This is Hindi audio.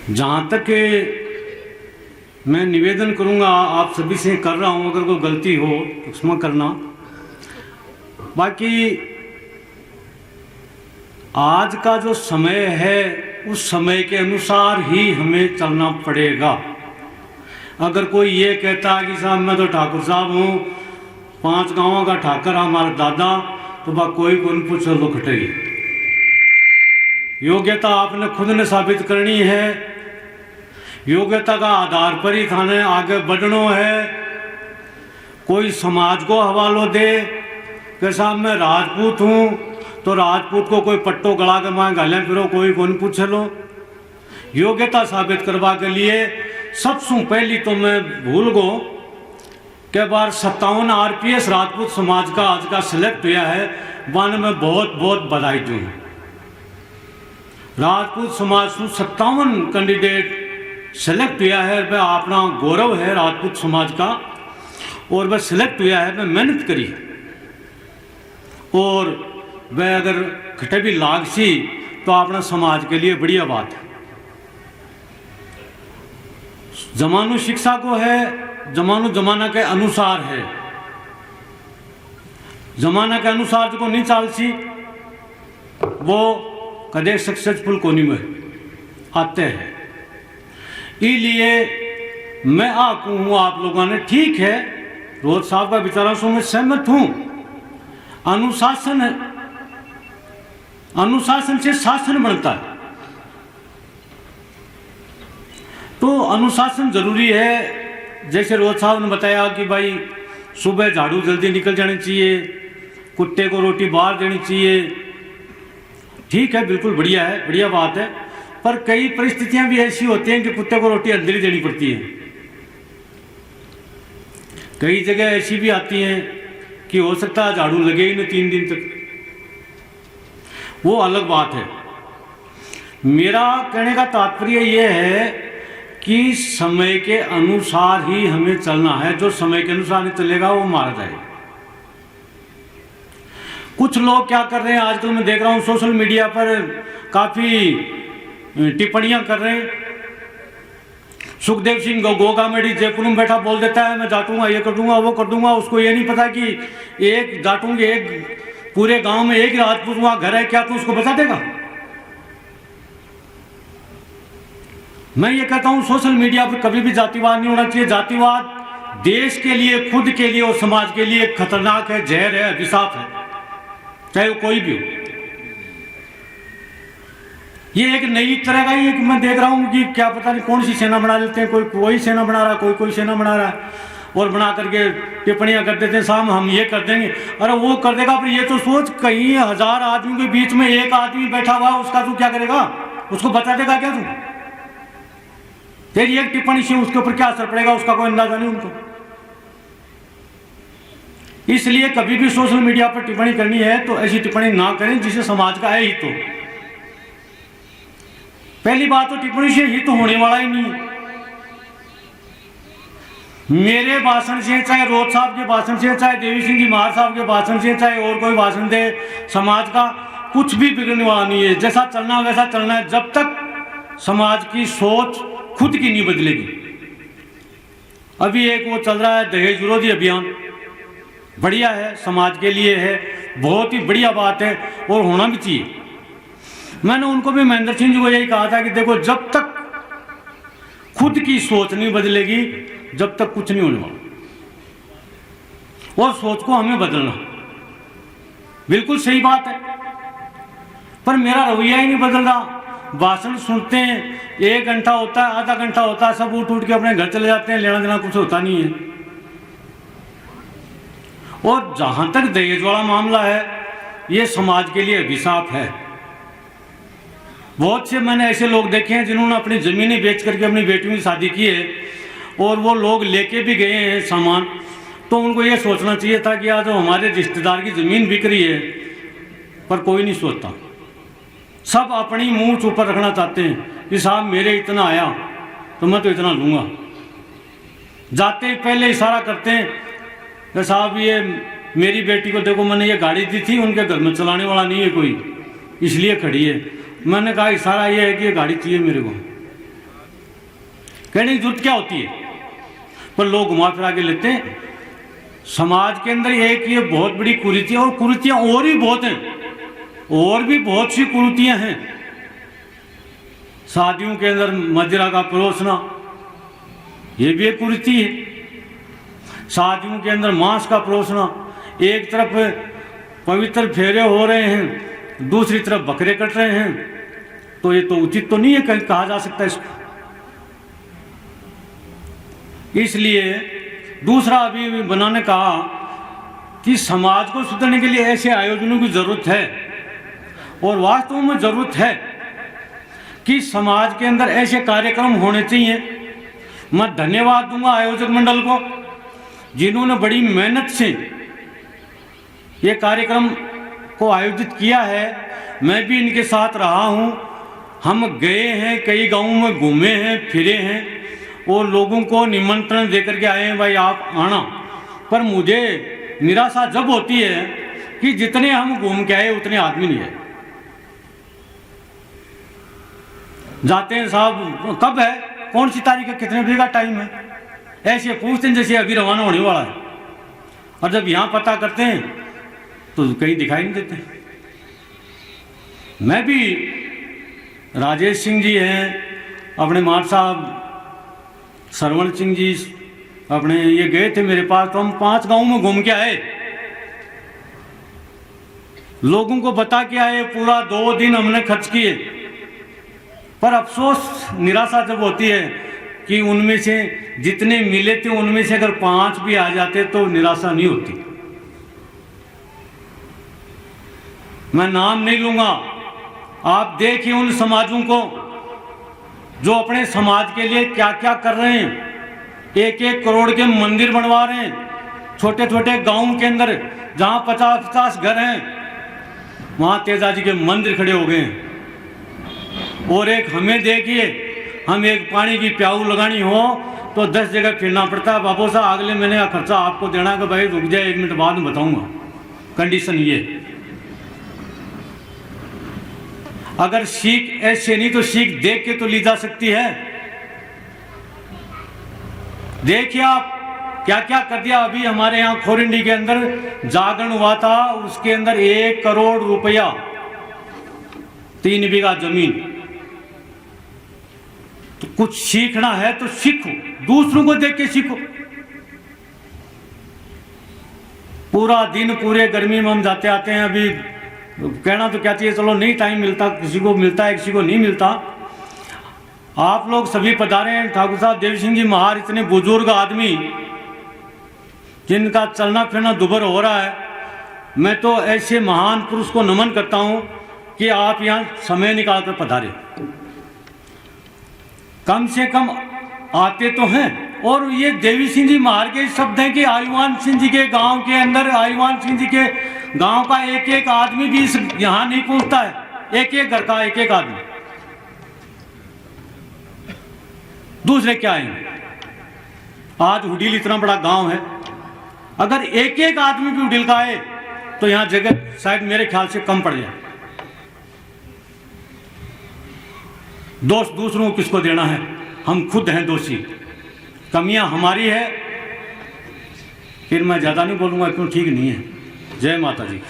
जहाँ तक मैं निवेदन करूँगा आप सभी से कर रहा हूँ, अगर कोई गलती हो तो क्षमा करना। बाकी आज का जो समय है उस समय के अनुसार ही हमें चलना पड़ेगा। अगर कोई ये कहता है कि साहब मैं तो ठाकुर साहब हूँ, 5 गांवों का ठाकर हमारा दादा, तो बा कोई कौन पूछो लो खटरी। योग्यता आपने खुद ने साबित करनी है। योग्यता का आधार पर ही थाने आगे बढ़ना है। कोई समाज को हवालो दे कि साहब मैं राजपूत हूँ, तो राजपूत को कोई पट्टो गड़ा के माँ गालें फिरो, कोई कौन पूछ लो। योग्यता साबित करवा के लिए सबसे पहली तो मैं भूल गो के बार 57 RPS राजपूत समाज का आज का सिलेक्ट हुआ है, वन में बहुत बहुत बधाई दूँ। राजपूत समाज से 57 कैंडिडेट सेलेक्ट हुआ है, वह अपना गौरव है राजपूत समाज का। और वह सिलेक्ट हुआ है, वह मेहनत करी और वह अगर खटे भी लाग सी तो अपना समाज के लिए बढ़िया बात है। जमानो शिक्षा को है, जमानो जमाना के अनुसार है। जमाना के अनुसार जो नहीं चाल सी वो कदे सक्सेसफुल कोनी में आते हैं। इसलिए मैं हूँ आप लोगों ने, ठीक है रोज साहब का विचारों से मैं सहमत हूँ। अनुशासन है, अनुशासन से शासन बनता है, तो अनुशासन जरूरी है। जैसे रोज साहब ने बताया कि भाई सुबह झाड़ू जल्दी निकल जानी चाहिए, कुत्ते को रोटी बाहर देनी चाहिए, ठीक है बिल्कुल बढ़िया है, बढ़िया बात है। पर कई परिस्थितियां भी ऐसी होती हैं कि कुत्ते को रोटी अंदर ही देनी पड़ती है। कई जगह ऐसी भी आती हैं कि हो सकता है झाड़ू लगे ही नहीं 3 दिन तक, वो अलग बात है। मेरा कहने का तात्पर्य यह है कि समय के अनुसार ही हमें चलना है। जो समय के अनुसार नहीं चलेगा वो मारा जाएगा। कुछ लोग क्या कर रहे हैं आजकल, मैं देख रहा हूँ सोशल मीडिया पर काफी टिप्पणियां कर रहे हैं। सुखदेव सिंह गोगा मेडी जयपुर में बैठा बोल देता है मैं जाटूंगा, ये कर दूंगा, वो कर दूंगा। उसको ये नहीं पता कि एक जाटूंगे, एक पूरे गांव में एक ही राजपूत वहां घर है क्या, तो उसको बता देगा। मैं ये कहता हूं सोशल मीडिया पर कभी भी जातिवाद नहीं होना चाहिए। जातिवाद देश के लिए, खुद के लिए और समाज के लिए खतरनाक है, जहर है, अभिशाप है, चाहे वो कोई भी हो। ये एक नई तरह का ही एक मैं देख रहा हूं कि क्या पता नहीं कौन सी सेना बना लेते हैं। कोई सेना बना रहा है, कोई सेना बना रहा है और बना करके टिप्पणियां कर देते हैं साहब हम ये कर देंगे। अरे वो कर देगा, पर ये तो सोच कहीं 1000 आदमियों के बीच में एक आदमी बैठा हुआ, उसका तू क्या करेगा? उसको बता देगा क्या तू? तेरी एक टिप्पणी से उसके ऊपर क्या असर पड़ेगा उसका कोई अंदाजा नहीं उनको। इसलिए कभी भी सोशल मीडिया पर टिप्पणी करनी है तो ऐसी टिप्पणी ना करें जिसे समाज का है हित हो। पहली बात तो टिप्पणी से हित होने वाला ही नहीं है। मेरे भाषण से, चाहे रोज साहब के भाषण से, चाहे देवी सिंह जी महाराज साहब के भाषण से, चाहे और कोई भाषण दे, समाज का कुछ भी बिगड़ने वाला नहीं है। जैसा चलना वैसा चलना है, जब तक समाज की सोच खुद की नहीं बदलेगी। अभी एक वो चल रहा है दहेज विरोधी अभियान, बढ़िया है, समाज के लिए है, बहुत ही बढ़िया बात है और होना भी चाहिए। मैंने उनको भी, महेंद्र सिंह जी को यही कहा था कि देखो जब तक खुद की सोच नहीं बदलेगी जब तक कुछ नहीं होने वाला। और सोच को हमें बदलना बिल्कुल सही बात है, पर मेरा रवैया ही नहीं बदल रहा। भाषण सुनते हैं, 1 घंटा होता है, आधा घंटा होता है, सब उठ के अपने घर चले जाते हैं, लेना देना कुछ होता नहीं है। और जहां तक दहेज वाला मामला है, ये समाज के लिए अभिशाप है। बहुत से मैंने ऐसे लोग देखे हैं जिन्होंने अपनी जमीनें बेच करके अपनी बेटियों की शादी की है, और वो लोग लेके भी गए हैं सामान। तो उनको ये सोचना चाहिए था कि आज हमारे रिश्तेदार की जमीन बिक रही है, पर कोई नहीं सोचता। सब अपनी मुंह ऊपर रखना चाहते हैं कि साहब मेरे इतना आया तो मैं तो इतना लूंगा। जाते ही पहले इशारा करते हैं कि साहब ये मेरी बेटी को देखो, मैंने ये गाड़ी दी थी, उनके घर में चलाने वाला नहीं है कोई, इसलिए खड़ी है। मैंने कहा इशारा ये है कि ये गाड़ी चाहिए मेरे को, कहने की जरूरत क्या होती है, पर लोग घुमा फिरा के लेते हैं। समाज के अंदर एक ये बहुत बड़ी कुरीति है, और कुरीतियां और भी बहुत हैं, और भी बहुत सी कुरीतियां हैं। शादियों के अंदर मदिरा का परोसना, ये भी एक कुरीति है। शादियों के अंदर मांस का परोसना, एक तरफ पवित्र फेरे हो रहे हैं, दूसरी तरफ बकरे कट रहे हैं, तो ये तो उचित तो नहीं है, कहीं कहा जा सकता है इसको। इसलिए दूसरा अभी बनाने कहा कि समाज को सुधारने के लिए ऐसे आयोजनों की जरूरत है, और वास्तव में जरूरत है कि समाज के अंदर ऐसे कार्यक्रम होने चाहिए। मैं धन्यवाद दूंगा आयोजक मंडल को, जिन्होंने बड़ी मेहनत से ये कार्यक्रम को आयोजित किया है। मैं भी इनके साथ रहा हूँ, हम गए हैं, कई गांवों में घूमे हैं, फिरे हैं, और लोगों को निमंत्रण देकर के आए हैं, भाई आप आना। पर मुझे निराशा जब होती है कि जितने हम घूम के आए उतने आदमी नहीं आए। जाते हैं साहब कब है, कौन सी तारीख है, कितने बजे का टाइम है, ऐसे पूछते हैं जैसे अभी रवाना होने वाला है। और जब यहाँ पता करते हैं तो कहीं दिखाई नहीं देते। मैं भी, राजेश सिंह जी हैं, अपने मार साहब सरवण सिंह जी अपने ये गए थे मेरे पास, तो हम 5 गांवों में घूम के आए, लोगों को बता के आए, पूरा 2 दिन हमने खर्च किए। पर अफसोस, निराशा जब होती है कि उनमें से जितने मिले थे उनमें से अगर 5 भी आ जाते तो निराशा नहीं होती। मैं नाम नहीं लूंगा, आप देखिए उन समाजों को जो अपने समाज के लिए क्या क्या कर रहे हैं। 1-1 करोड़ के मंदिर बनवा रहे हैं, छोटे छोटे गांव के अंदर जहां 50-50 घर हैं, वहां तेजा जी के मंदिर खड़े हो गए हैं। और एक हमें देखिए, हम एक पानी की प्याऊ लगानी हो तो 10 जगह फिरना पड़ता है। बाबू साहब अगले महीने का खर्चा आपको देना है, कि भाई रुक जाए 1 मिनट बाद में बताऊंगा। कंडीशन ये, अगर सीख ऐसे नहीं तो सीख देख के तो ली जा सकती है। देखिए आप क्या क्या कर दिया। अभी हमारे यहाँ खोरिंडी के अंदर जागरण हुआ था, उसके अंदर 1 करोड़ रुपया, 3 बीघा जमीन। तो कुछ सीखना है तो सीखो, दूसरों को देख के सीखो। पूरा दिन, पूरे गर्मी में हम जाते आते हैं। अभी कहना तो क्या चाहिए, चलो नहीं टाइम मिलता, किसी को मिलता है किसी को नहीं मिलता। आप लोग सभी पधारे हैं। ठाकुर साहब देवी सिंह जी महार, इतने बुजुर्ग आदमी जिनका चलना फिरना दुभर हो रहा है। मैं तो ऐसे महान पुरुष को नमन करता हूं कि आप यहाँ समय निकाल कर पधारे। कम से कम आते तो हैं। और ये देवी सिंह जी महार के शब्द हैं कि आयुमान सिंह जी के गांव के अंदर, आयुमान सिंह जी के गांव का 1-1 आदमी भी यहां नहीं पहुंचता है। 1-1 घर का 1-1 आदमी, दूसरे क्या आएंगे। आज हुडील इतना बड़ा गांव है, अगर 1-1 आदमी भी हुडील का आए तो यहां जगह शायद मेरे ख्याल से कम पड़ जाए। दोष दूसरों को किसको देना है, हम खुद हैं दोषी। कमियां हमारी है। फिर मैं ज्यादा नहीं बोलूंगा क्यों, ठीक नहीं है। जय माता जी।